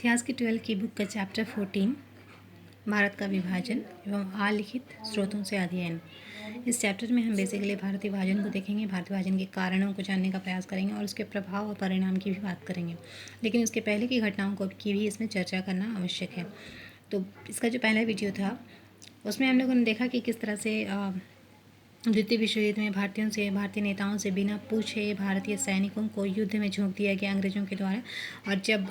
इतिहास की 12 की बुक का चैप्टर 14 भारत का विभाजन एवं आलिखित स्रोतों से अध्ययन। इस चैप्टर में हम बेसिकली भारतीय विभाजन को देखेंगे, भारतीय विभाजन के कारणों को जानने का प्रयास करेंगे और उसके प्रभाव और परिणाम की भी बात करेंगे। लेकिन उसके पहले की घटनाओं को की भी इसमें चर्चा करना आवश्यक है। तो इसका जो पहला वीडियो था उसमें हम लोगों ने देखा कि किस तरह से द्वितीय विश्व युद्ध में भारतीय नेताओं से बिना पूछे भारतीय सैनिकों को युद्ध में झोंक दिया गया अंग्रेज़ों के द्वारा। और जब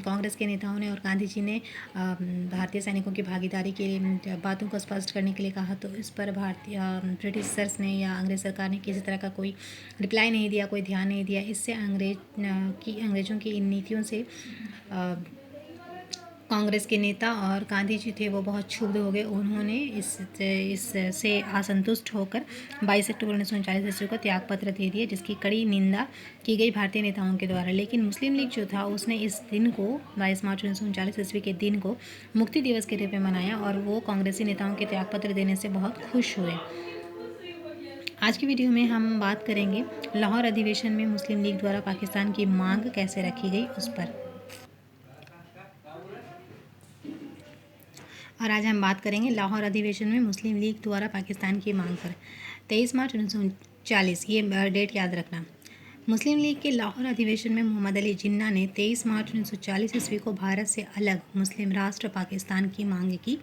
कांग्रेस के नेताओं ने और गांधी जी ने भारतीय सैनिकों की भागीदारी के लिए बातों को स्पष्ट करने के लिए कहा, तो इस पर ब्रिटिशर्स ने या अंग्रेज़ सरकार ने किसी तरह का कोई रिप्लाई नहीं दिया, कोई ध्यान नहीं दिया। इससे अंग्रेज़ों की इन नीतियों से कांग्रेस के नेता और गांधी जी थे वो बहुत क्षुब्ध हो गए। उन्होंने इससे असंतुष्ट होकर 22 अक्टूबर 1939 ईस्वी को त्यागपत्र दे दिया, जिसकी कड़ी निंदा की गई भारतीय नेताओं के द्वारा। लेकिन मुस्लिम लीग जो था उसने इस दिन को 22 मार्च 1939 ईस्वी के दिन को मुक्ति दिवस के रूप में मनाया और वो कांग्रेसी नेताओं के त्यागपत्र देने से बहुत खुश हुए। आज की वीडियो में हम बात करेंगे लाहौर अधिवेशन में मुस्लिम लीग द्वारा पाकिस्तान की मांग कैसे रखी गई उस पर। और आज हम बात करेंगे लाहौर अधिवेशन में मुस्लिम लीग द्वारा पाकिस्तान की मांग पर। 23 मार्च 1939, ये डेट याद रखना। मुस्लिम लीग के लाहौर अधिवेशन में मोहम्मद अली जिन्ना ने 23 मार्च 1940 ईस्वी को भारत से अलग मुस्लिम राष्ट्र पाकिस्तान की मांग की।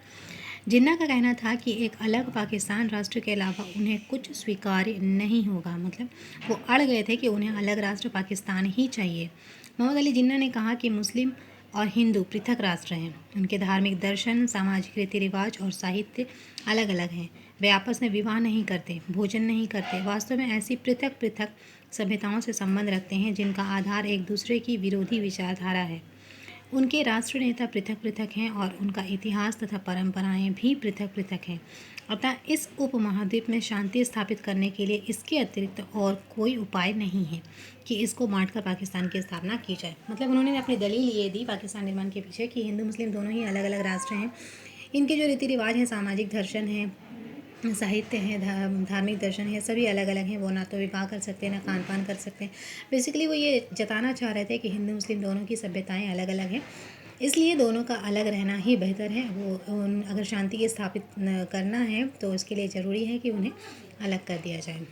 जिन्ना का कहना था कि एक अलग पाकिस्तान राष्ट्र के अलावा उन्हें कुछ स्वीकार्य नहीं होगा। मतलब वो अड़ गए थे कि उन्हें अलग राष्ट्र पाकिस्तान ही चाहिए। मोहम्मद अली जिन्ना ने कहा कि मुस्लिम और हिंदू पृथक राष्ट्र हैं, उनके धार्मिक दर्शन, सामाजिक रीति रिवाज और साहित्य अलग अलग हैं। वे आपस में विवाह नहीं करते, भोजन नहीं करते, वास्तव में ऐसी पृथक पृथक सभ्यताओं से संबंध रखते हैं जिनका आधार एक दूसरे की विरोधी विचारधारा है। उनके राष्ट्र नेता पृथक पृथक हैं और उनका इतिहास तथा परंपराएं भी पृथक पृथक हैं। अतः इस उपमहाद्वीप में शांति स्थापित करने के लिए इसके अतिरिक्त और कोई उपाय नहीं है कि इसको बांटकर पाकिस्तान की स्थापना की जाए। मतलब उन्होंने अपनी दलील ये दी पाकिस्तान निर्माण के पीछे कि हिंदू मुस्लिम दोनों ही अलग अलग राष्ट्र हैं, इनके जो रीति रिवाज हैं, सामाजिक दर्शन हैं, साहित्य है, धार्मिक दर्शन है, सभी अलग अलग हैं। वो ना तो विवाह कर सकते हैं, ना खान पान कर सकते हैं। बेसिकली वो ये जताना चाह रहे थे कि हिंदू मुस्लिम दोनों की सभ्यताएं अलग अलग हैं, इसलिए दोनों का अलग रहना ही बेहतर है। अगर शांति स्थापित करना है तो इसके लिए ज़रूरी है कि उन्हें अलग कर दिया जाए।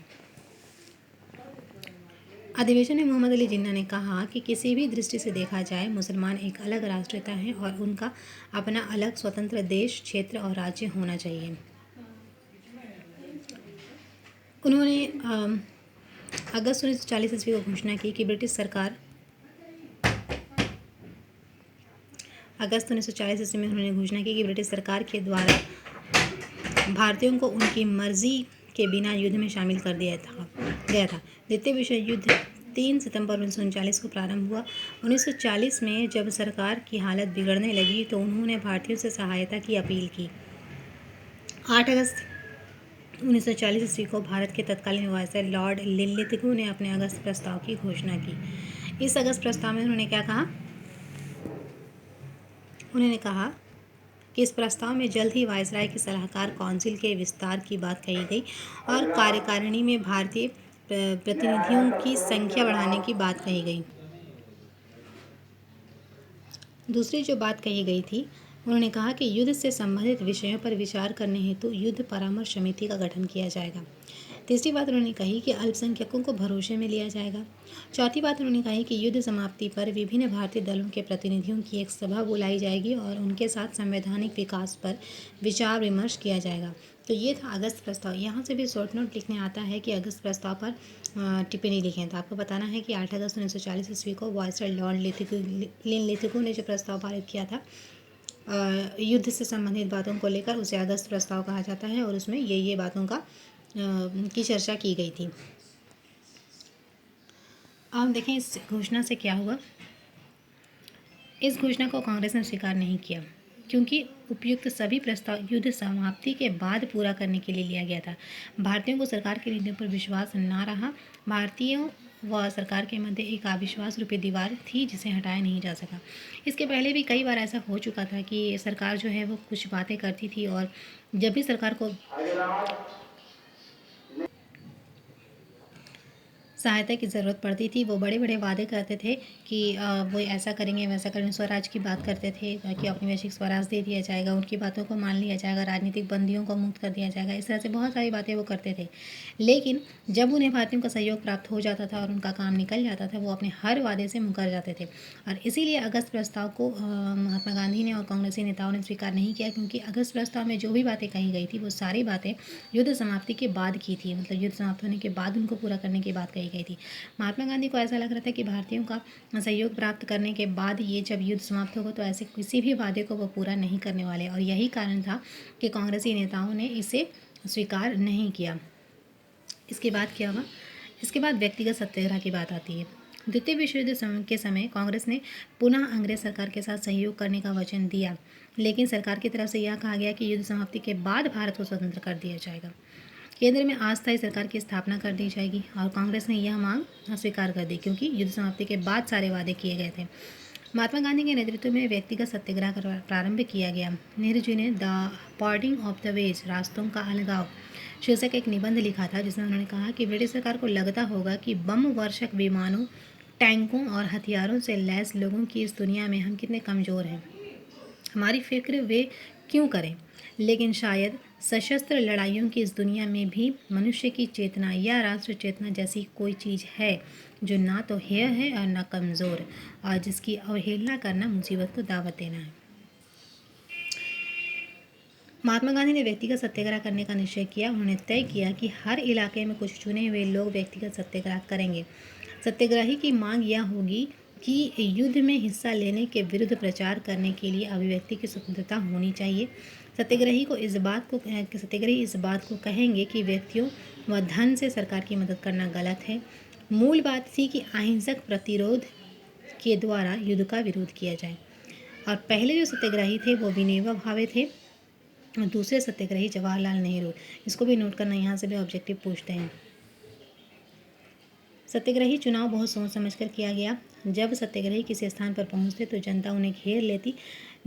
अधिवेशन में मोहम्मद अली जिन्ना ने कहा कि किसी भी दृष्टि से देखा जाए मुसलमान एक अलग राष्ट्रीयता है और उनका अपना अलग स्वतंत्र देश, क्षेत्र और राज्य होना चाहिए। उन्होंने अगस्त 1940 ईस्वी को घोषणा की कि ब्रिटिश सरकार अगस्त 1940 ईस्वी में उन्होंने घोषणा की कि ब्रिटिश सरकार के द्वारा भारतीयों को उनकी मर्जी के बिना युद्ध में शामिल कर दिया गया था। द्वितीय विश्व युद्ध 3 सितंबर 1939 को प्रारंभ हुआ। 1940 में जब सरकार की हालत बिगड़ने लगी तो उन्होंने भारतीयों से सहायता की अपील की। 8 अगस्त 1940 ईस्वी को भारत के तत्कालीन वायसराय लॉर्ड लिनलिथगो ने अपने अगस्त प्रस्ताव की घोषणा की। इस अगस्त प्रस्ताव में उन्होंने क्या कहा? उन्होंने कहा कि इस प्रस्ताव में जल्द ही वायसराय की सलाहकार काउंसिल के विस्तार की बात कही गई और कार्यकारिणी में भारतीय प्रतिनिधियों की संख्या बढ़ाने की बात कही गई। दूसरी जो बात कही गई थी, उन्होंने कहा कि युद्ध से संबंधित विषयों पर विचार करने हेतु युद्ध परामर्श समिति का गठन किया जाएगा। तीसरी बात उन्होंने कही कि अल्पसंख्यकों को भरोसे में लिया जाएगा। चौथी बात उन्होंने कही कि युद्ध समाप्ति पर विभिन्न भारतीय दलों के प्रतिनिधियों की एक सभा बुलाई जाएगी और उनके साथ संवैधानिक विकास पर विचार विमर्श किया जाएगा। तो ये था अगस्त प्रस्ताव। यहाँ से भी शॉर्ट नोट लिखने आता है कि अगस्त प्रस्ताव पर टिप्पणी लिखें। तो आपको बताना है कि 8 अगस्त 1940 ईस्वी को वायसराय लॉर्ड लिनलिथगो ने जो प्रस्ताव पारित किया था युद्ध से संबंधित बातों को लेकर, उसे अगस्त प्रस्ताव कहा जाता है और उसमें ये बातों की चर्चा की गई थी। अब देखें इस घोषणा से क्या हुआ। इस घोषणा को कांग्रेस ने स्वीकार नहीं किया क्योंकि उपयुक्त सभी प्रस्ताव युद्ध समाप्ति के बाद पूरा करने के लिए लिया गया था। भारतीयों को सरकार की नीतियों पर विश्वास न रहा। भारतीयों व सरकार के मध्य एक अविश्वास रूपी दीवार थी जिसे हटाया नहीं जा सका। इसके पहले भी कई बार ऐसा हो चुका था कि सरकार जो है वो कुछ बातें करती थी और जब भी सहायता की ज़रूरत पड़ती थी। वो बड़े बड़े वादे करते थे कि वो ऐसा करेंगे वैसा करेंगे, स्वराज की बात करते थे कि औपनिवेशिक स्वराज दे दिया जाएगा, उनकी बातों को मान लिया जाएगा, राजनीतिक बंदियों को मुक्त कर दिया जाएगा। इस तरह से बहुत सारी बातें वो करते थे। लेकिन जब उन्हें भारतीयों का सहयोग प्राप्त हो जाता था और उनका काम निकल जाता था, वो अपने हर वादे से मुकर जाते थे। और इसीलिए अगस्त प्रस्ताव को महात्मा गांधी ने और कांग्रेसी नेताओं ने स्वीकार नहीं किया, क्योंकि अगस्त प्रस्ताव में जो भी बातें कही गई थी वो सारी बातें युद्ध समाप्ति के बाद की थी। मतलब युद्ध समाप्त होने के बाद उनको पूरा करने की बात कही गई थी। महात्मा गांधी को ऐसा लग रहा था कि भारतीयों का सहयोग प्राप्त करने के बाद ये जब युद्ध समाप्त होगा तो ऐसे किसी भी वादे को वो पूरा नहीं करने वाले, और यही कारण था कि कांग्रेसी नेताओं ने इसे स्वीकार नहीं किया। इसके बाद क्या हुआ? इसके बाद व्यक्तिगत सत्याग्रह की बात आती है। द्वितीय विश्व युद्ध के समय कांग्रेस ने पुनः अंग्रेज सरकार के साथ सहयोग करने का वचन दिया, लेकिन सरकार की तरफ से यह कहा गया कि युद्ध समाप्ति के बाद भारत को स्वतंत्र कर दिया जाएगा। केंद्र में अस्थायी सरकार की स्थापना कर दी जाएगी, और कांग्रेस ने यह मांग अस्वीकार कर दी, क्योंकि युद्ध समाप्ति के बाद सारे वादे किए गए थे। महात्मा गांधी के नेतृत्व में व्यक्तिगत सत्याग्रह का प्रारंभ किया गया। नेहरू जी ने the parting of the ways, रास्तों का अलगाव शीर्षक एक निबंध लिखा था, जिसमें उन्होंने कहा कि ब्रिटिश सरकार को लगता होगा कि बम वर्षक विमानों, टैंकों और हथियारों से लैस लोगों की इस दुनिया में हम कितने कमज़ोर हैं। हमारी फिक्र वे क्यों करें, लेकिन शायद सशस्त्र लड़ाइयों की इस दुनिया में भी मनुष्य की चेतना या राष्ट्र चेतना जैसी कोई चीज़ है जो ना तो हेय है और ना कमज़ोर, और जिसकी अवहेलना करना मुसीबत को दावत देना है। महात्मा गांधी ने व्यक्तिगत सत्याग्रह करने का निश्चय किया। उन्होंने तय किया कि हर इलाके में कुछ चुने हुए लोग व्यक्तिगत सत्याग्रह करेंगे। सत्याग्रही की मांग यह होगी कि युद्ध में हिस्सा लेने के विरुद्ध प्रचार करने के लिए अभिव्यक्ति की स्वतंत्रता होनी चाहिए। सत्याग्रही इस बात को कहेंगे कि व्यक्तियों व धन से सरकार की मदद करना गलत है। मूल बात थी कि अहिंसक प्रतिरोध के द्वारा युद्ध का विरोध किया जाए। और पहले जो सत्याग्रही थे वो विनोबा भावे थे, और दूसरे सत्याग्रही जवाहरलाल नेहरू। इसको भी नोट करना, यहाँ से भी ऑब्जेक्टिव पूछते हैं। सत्याग्रही चुनाव बहुत सोच समझकर किया गया। जब सत्याग्रही किसी स्थान पर पहुंचते तो जनता उन्हें घेर लेती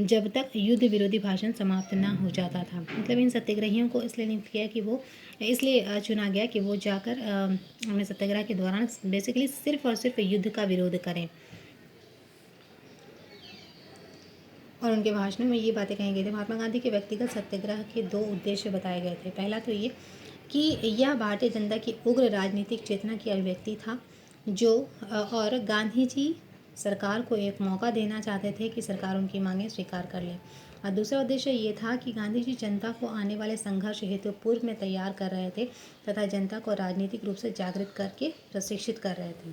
जब तक युद्ध विरोधी भाषण समाप्त ना हो जाता था। मतलब इन सत्याग्रहियों को इसलिए नियुक्त किया कि वो इसलिए चुना गया कि वो जाकर अपने सत्याग्रह के दौरान बेसिकली सिर्फ और सिर्फ युद्ध का विरोध करें। और उनके भाषणों में ये बातें कही गई थी। महात्मा गांधी के व्यक्तिगत सत्याग्रह के दो उद्देश्य बताए गए थे। पहला तो ये कि यह भारतीय जनता की उग्र राजनीतिक चेतना की अभिव्यक्ति था, और गांधी जी सरकार को एक मौका देना चाहते थे कि सरकार उनकी मांगें स्वीकार कर ले। और दूसरा उद्देश्य ये था कि गांधी जी जनता को आने वाले संघर्ष हेतु पूर्व में तैयार कर रहे थे तथा जनता को राजनीतिक रूप से जागृत करके प्रशिक्षित कर रहे थे।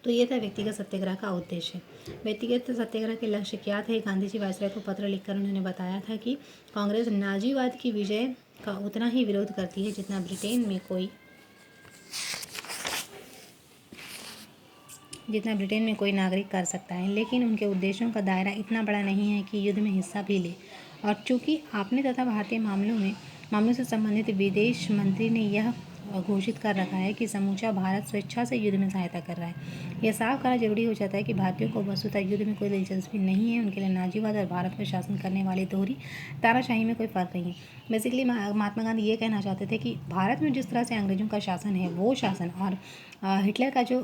तो ये था व्यक्तिगत सत्याग्रह का उद्देश्य। व्यक्तिगत सत्याग्रह के लक्ष्य क्या थे? गांधी जी वायसराय को पत्र लिखकर उन्होंने बताया था कि कांग्रेस नाजीवाद की विजय का उतना ही विरोध करती है जितना ब्रिटेन में कोई नागरिक कर सकता है, लेकिन उनके उद्देश्यों का दायरा इतना बड़ा नहीं है कि युद्ध में हिस्सा भी ले। और चूंकि आपने तथा भारतीय मामलों से संबंधित विदेश मंत्री ने यह घोषित कर रखा है कि समूचा भारत स्वेच्छा से युद्ध में सहायता कर रहा है, यह साफ कहना जरूरी हो जाता है कि भारतीयों को वस्तुतः युद्ध में कोई दिलचस्पी नहीं है। उनके लिए नाजीवाद और भारत पर शासन करने वाली दोहरी तानाशाही में कोई फ़र्क नहीं है। बेसिकली महात्मा गांधी ये कहना चाहते थे कि भारत में जिस तरह से अंग्रेजों का शासन है वो शासन, और हिटलर का जो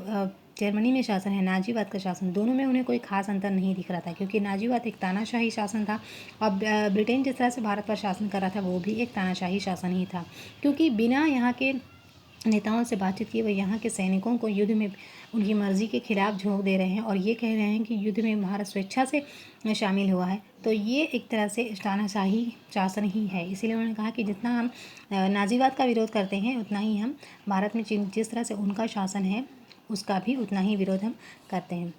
जर्मनी में शासन है, नाजीवाद का शासन, दोनों में उन्हें कोई खास अंतर नहीं दिख रहा था, क्योंकि नाजीवाद एक तानाशाही शासन था और ब्रिटेन जिस तरह से भारत पर शासन कर रहा था वो भी एक तानाशाही शासन ही था, क्योंकि बिना यहाँ के नेताओं से बातचीत किए वो यहाँ के सैनिकों को युद्ध में उनकी मर्जी के खिलाफ झोंक दे रहे हैं और ये कह रहे हैं कि युद्ध में भारत स्वेच्छा से शामिल हुआ है। तो ये एक तरह से तानाशाही शासन ही है। इसीलिए उन्होंने कहा कि जितना हम नाजीवाद का विरोध करते हैं उतना ही हम भारत में जिस तरह से उनका शासन है उसका भी उतना ही विरोध हम करते हैं।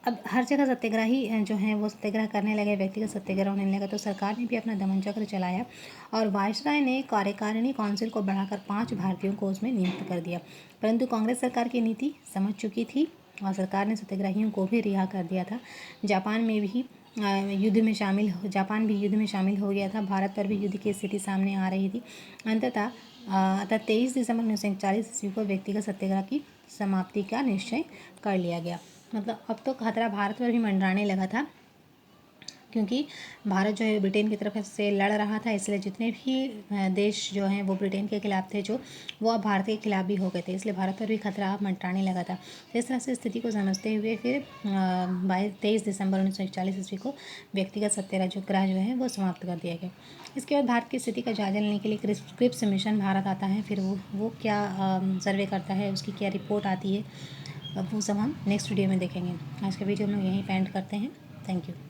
अब हर जगह सत्याग्रही जो हैं वो सत्याग्रह करने लगे, व्यक्तिगत सत्याग्रह होने लगा, तो सरकार ने भी अपना दमन चक्र चलाया और वायसराय ने कार्यकारिणी काउंसिल को बढ़ाकर 5 भारतीयों को उसमें नियुक्त कर दिया। परंतु कांग्रेस सरकार की नीति समझ चुकी थी और सरकार ने सत्याग्रहियों को भी रिहा कर दिया था। जापान भी युद्ध में शामिल हो गया था। भारत पर भी युद्ध की स्थिति सामने आ रही थी। अंततः 23 दिसंबर 1941 ईस्वी को व्यक्तिगत सत्याग्रह की समाप्ति का निश्चय कर लिया गया। मतलब अब तो खतरा भारत पर भी मंडराने लगा था क्योंकि भारत जो है ब्रिटेन की तरफ से लड़ रहा था, इसलिए जितने भी देश जो हैं वो ब्रिटेन के खिलाफ थे, जो वो अब भारत के खिलाफ भी हो गए थे, इसलिए भारत पर भी खतरा अब मंडराने लगा था। तो इस तरह से स्थिति को समझते हुए फिर 23 दिसंबर 1941 ईस्वी को व्यक्तिगत सत्याग्रह जो है वो समाप्त कर दिया गया। इसके बाद भारत की स्थिति का जायजा लेने के लिए क्रिप्स मिशन भारत आता है। फिर वो क्या सर्वे करता है, उसकी क्या रिपोर्ट आती है, अब वो सब हम नेक्स्ट वीडियो में देखेंगे। आज का वीडियो हम लोग यहीं पे एंड करते हैं। Thank you.